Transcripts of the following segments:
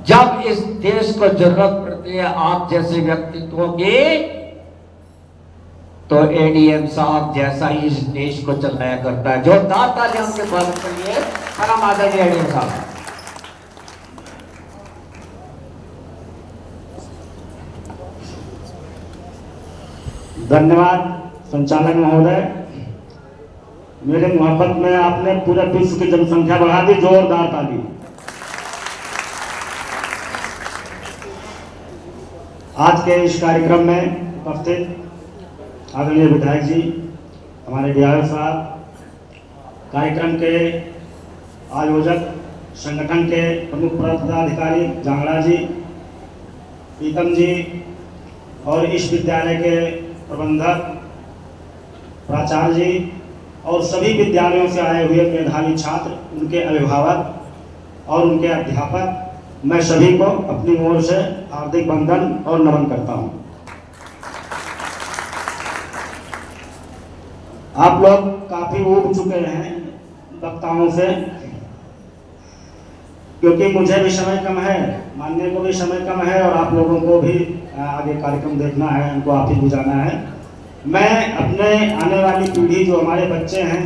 जब इस देश को जरूरत पड़ती है आप जैसे व्यक्तित्वों की, तो एडीएम साहब जैसा ही इस देश को चलाया करता है। जोरदार तालियां उनके स्वागत के लिए। परम आदरणीय एडीएम साहब। धन्यवाद संचालक महोदय। मेरे मोहब्बत में आपने पूरे विश्व की जनसंख्या बढ़ा दी। जोरदार ताली। आज के इस कार्यक्रम में उपस्थित आदरणीय विधायक जी, हमारे डीआरओ साहब, कार्यक्रम के आयोजक, संगठन के प्रमुख पदाधिकारी जांगड़ा जी, प्रीतम जी और इस विद्यालय के प्रबंधक, प्राचार्य जी और सभी विद्यालयों से आए हुए मेधावी छात्र, उनके अभिभावक और उनके अध्यापक, मैं सभी को अपनी ओर से हार्दिक वंदन और नमन करता हूं। आप लोग काफी ऊब चुके हैं वक्ताओं से, क्योंकि मुझे भी समय कम है, मानने को भी समय कम है और आप लोगों को भी आगे कार्यक्रम देखना है, उनको आप ही बुझाना है। मैं अपने आने वाली पीढ़ी, जो हमारे बच्चे हैं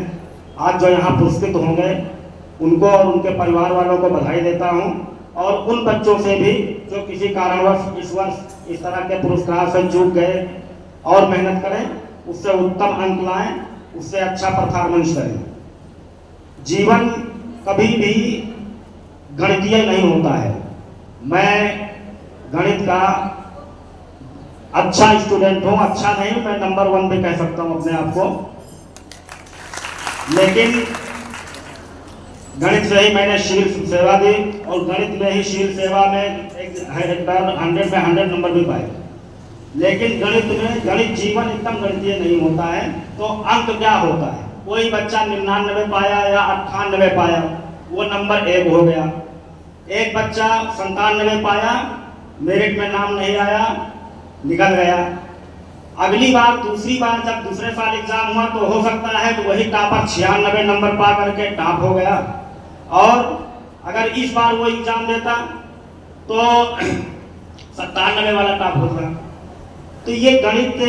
आज जो यहाँ पुरस्कृत होंगे, उनको और उनके परिवार वालों को बधाई देता हूँ। और उन बच्चों से भी जो किसी कारणवश इस वर्ष इस तरह के पुरस्कार से चूक गए, और मेहनत करें, उससे उत्तम अंक लाएं, उससे अच्छा परफॉर्मेंस करें। जीवन कभी भी गणितीय नहीं होता है। मैं गणित का अच्छा स्टूडेंट हूं, अच्छा नहीं, मैं नंबर 1 भी कह सकता हूं अपने आप को, लेकिन गणित से ही मैंने शील सेवा दी और गणित में ही शील सेवा में 100 में 100 नंबर भी पाए। लेकिन गणित जीवन एकदम गणितीय नहीं होता है। तो अंक क्या होता है? कोई बच्चा 99 पाया या 98 पाया, वो नंबर 1 हो गया। एक बच्चा 97 पाया, मेरिट में नाम नहीं आया, निकल गया। अगली बार, दूसरी बार जब दूसरे साल एग्जाम हुआ तो हो सकता है तो वही टॉपर 96 नंबर पा करके टॉप हो गया। और अगर इस बार वो एग्जाम देता तो 97 वाला टॉप होता। तो ये गणित,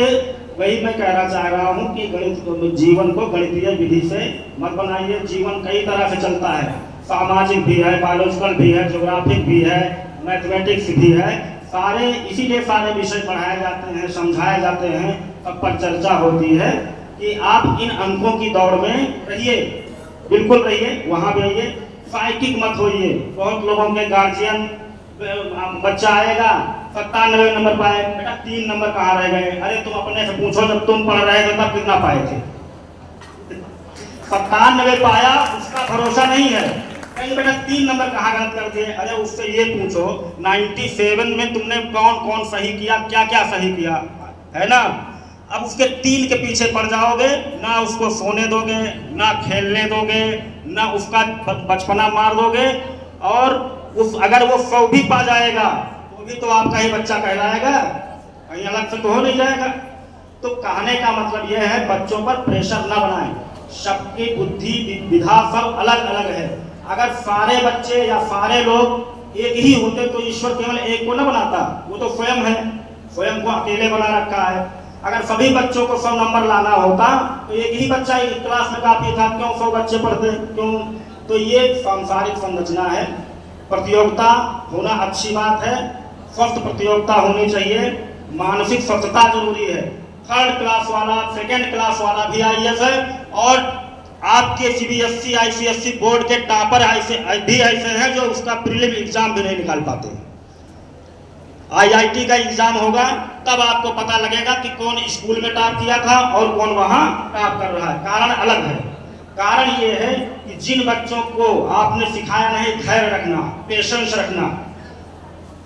वही मैं कहना चाह रहा हूँ कि गणित, जीवन को गणितीय विधि से मत बनाइए। जीवन कई तरह से चलता है, सामाजिक भी है, बायोलॉजिकल भी है, ज्योग्राफिक भी है, मैथमेटिक्स भी है। सारे, इसीलिए सारे विषय पढ़ाए जाते हैं, समझाए जाते हैं, तब पर चर्चा होती है कि आप इन अंकों की दौड़ में रहिए, बिल्कुल रहिए, वहाँ भी रहिए, साइकिक मत होइए। बहुत लोगों के गार्जियन, बच्चा आएगा 97 नंबर पाए, बेटा 3 नंबर कहाँ रह गए? अरे तुम अपने से पूछो, जब तुम पढ़ रहे थे तब कितना पाए थे? 97 पाया, उसका भरोसा नहीं है। कहीं बेटा 3 नंबर कहाँ गलत कर दिए? अरे उससे ये पूछो 97 में तुमने कौन कौन सही किया, क्या क्या सही किया, है ना? अब उसके 3 के पीछे पड़ जाओगे, ना उसको सोने दोगे, ना खेलने दोगे, ना उसका बचपना मार दोगे। और अगर वो 100 भी पा जाएगा तो भी तो आपका ही बच्चा कहलाएगा, कहीं अलग से तो हो नहीं जाएगा। तो कहने का मतलब यह है, बच्चों पर प्रेशर ना बनाएं। सबकी बुद्धि विधा सब अलग अलग है। अगर सारे बच्चे या सारे लोग एक ही होते तो ईश्वर केवल एक को न बनाता, वो तो स्वयं है, स्वयं को अकेले बना रखा है। अगर सभी बच्चों को 100 नंबर लाना होता तो एक ही बच्चा एक क्लास में काफी था, क्यों 100 बच्चे पढ़ते, क्यों? तो ये सांसारिक संरचना है। प्रतियोगिता होना अच्छी बात है, स्वस्थ प्रतियोगिता होनी चाहिए, मानसिक स्वच्छता जरूरी है। 3rd क्लास वाला, 2nd क्लास वाला भी आईएएस है, और आपके सीबीएसई आईसीएसई बोर्ड के टॉपर भी ऐसे हैं जो उसका प्रीलिम एग्जाम भी नहीं निकाल पाते। आईआईटी का एग्जाम होगा तब आपको पता लगेगा कि कौन स्कूल में टॉप किया था और कौन वहां टॉप कर रहा है। कारण अलग है। कारण ये है कि जिन बच्चों को आपने सिखाया नहीं धैर्य रखना, पेशेंस रखना,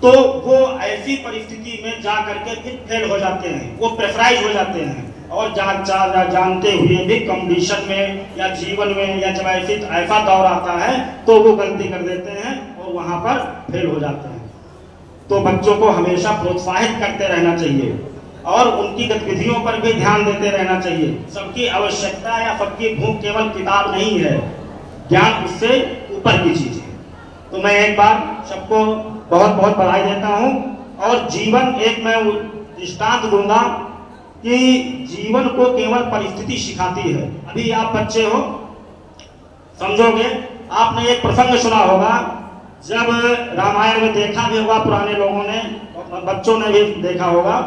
तो वो ऐसी परिस्थिति में जा करके फिर फेल हो जाते हैं, वो प्रेशराइज हो जाते हैं। और जानते हुए भी कंडीशन में या जीवन में या जब ऐसा दौर आता है तो वो गलती कर देते हैं और वहां पर फेल हो जाते हैं। तो बच्चों को हमेशा प्रोत्साहित करते रहना चाहिए और उनकी गतिविधियों पर भी ध्यान देते रहना चाहिए। सबकी आवश्यकता या सबकी भूख केवल किताब नहीं है, ज्ञान उससे ऊपर की चीज है। तो मैं एक बार सबको बहुत बहुत बधाई देता हूँ। और जीवन एक मैं दृष्टांत दूंगा कि जीवन को केवल परिस्थिति सिखाती है। अभी आप बच्चे हो, समझोगे। आपने एक प्रसंग सुना होगा, जब रामायण में देखा भी होगा, पुराने लोगों ने, बच्चों ने भी देखा होगा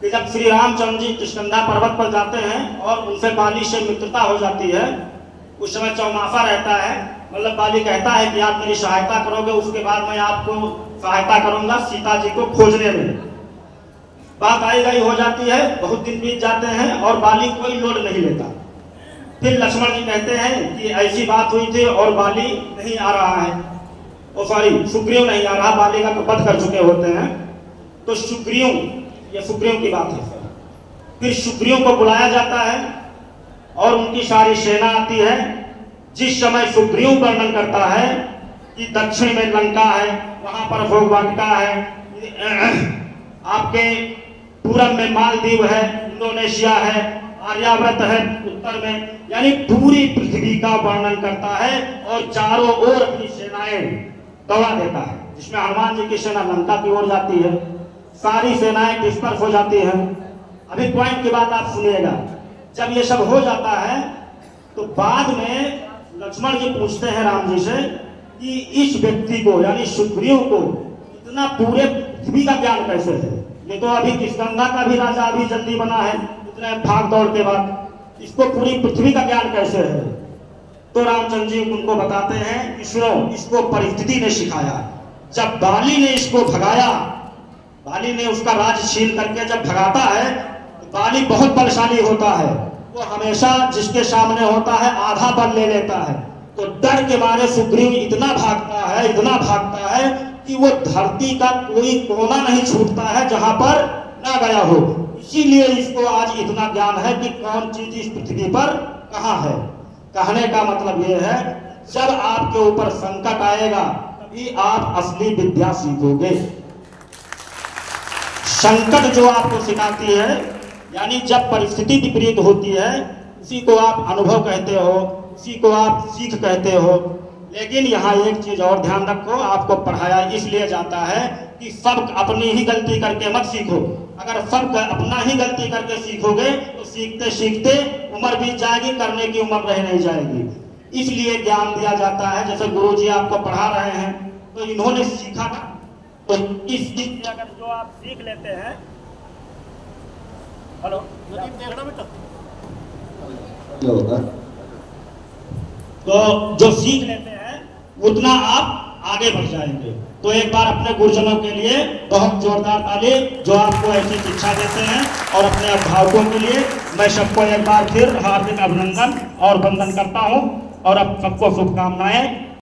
कि जब श्री रामचंद्र जी किष्किंधा पर्वत पर जाते हैं और उनसे बाली से मित्रता हो जाती है। उस समय चौमासा रहता है, मतलब बाली कहता है कि आप मेरी सहायता करोगे, उसके बाद मैं आपको सहायता करूंगा सीता जी को खोजने में। बात आई गई हो जाती है, बहुत दिन बीत जाते हैं और बाली कोई लोड नहीं लेता। फिर लक्ष्मण जी कहते हैं कि ऐसी बात हुई थी और बाली नहीं आ रहा है, ओ सॉरी सुग्रीव नहीं आ रहा, बाली का वध कर चुके होते हैं। तो सुग्रीव, ये सुग्रीव की बात है। फिर सुग्रीव को बुलाया जाता है और उनकी सारी सेना आती है। जिस समय सुग्रीव वर्णन करता है कि दक्षिण में लंका है, वहां पर भोगवाटिका है, आपके पूरब में मालदीव है, इंडोनेशिया है, आर्यावर्त है उत्तर में, यानी पूरी पृथ्वी का वर्णन करता है और चारों ओर अपनी सेनाएं दौड़ा देता है। जिसमें हनुमान जी की सेना लंका की ओर जाती है, सारी सेनाएं डिस्पर्स हो जाती हैं। अभी पॉइंट की बात आप सुनिएगा। जब ये सब हो जाता है तो बाद में लक्ष्मण जी पूछते हैं राम जी से कि इस व्यक्ति को यानी सुग्रीव को इतना पूरे पृथ्वी का ज्ञान कैसे है? ये तो अभी किष्किंधा का भी राजा अभी जल्दी बना है, इतने भाग दौड़ के बाद, इसको पूरी पृथ्वी का ज्ञान कैसे है? तो रामचंद्र जी उनको बताते हैं कि सुनो, इसको परिस्थिति ने सिखाया। जब बाली ने इसको भगाया, बाली ने उसका राज छीन करके जब भगाता है, तो बाली बहुत बलशाली होता है। वो हमेशा जिसके सामने होता है आधा बल ले लेता है। तो डर के मारे सुग्रीव इतना भागता है कि वो धरती का कोई कोना नहीं छूटता है जहां पर ना गया हो। इसीलिए इसको आज इतना ज्ञान है कि कौन चीज इस पृथ्वी पर कहाँ है। कहने का मतलब ये है, जब आपके ऊपर संकट आएगा तभी आप असली विद्या सीखोगे। संकट जो आपको सिखाती है, यानी जब परिस्थिति विपरीत होती है, उसी को आप अनुभव कहते हो, उसी को आप सीख कहते हो। लेकिन यहाँ एक चीज और ध्यान रखो, आपको पढ़ाया इसलिए जाता है कि सब अपनी ही गलती करके मत सीखो। अगर सब अपना ही गलती करके सीखोगे तो सीखते सीखते उम्र बीत जाएगी, करने की उम्र रह नहीं जाएगी। इसलिए ज्ञान दिया जाता है। जैसे गुरुजी आपको पढ़ा रहे हैं तो इन्होंने सीखा था, तो इस चीज से अगर जो आप सीख लेते हैं, हेलो देखना बेटा, तो जो सीख लेते हैं उतना आप आगे बढ़ जाएंगे। तो एक बार अपने गुरुजनों के लिए बहुत जोरदार ताली, जो आपको ऐसी शिक्षा देते हैं, और अपने अभिभावकों के लिए मैं सबको एक बार फिर हार्दिक अभिनंदन और वंदन करता हूं और अब सबको शुभकामनाएं।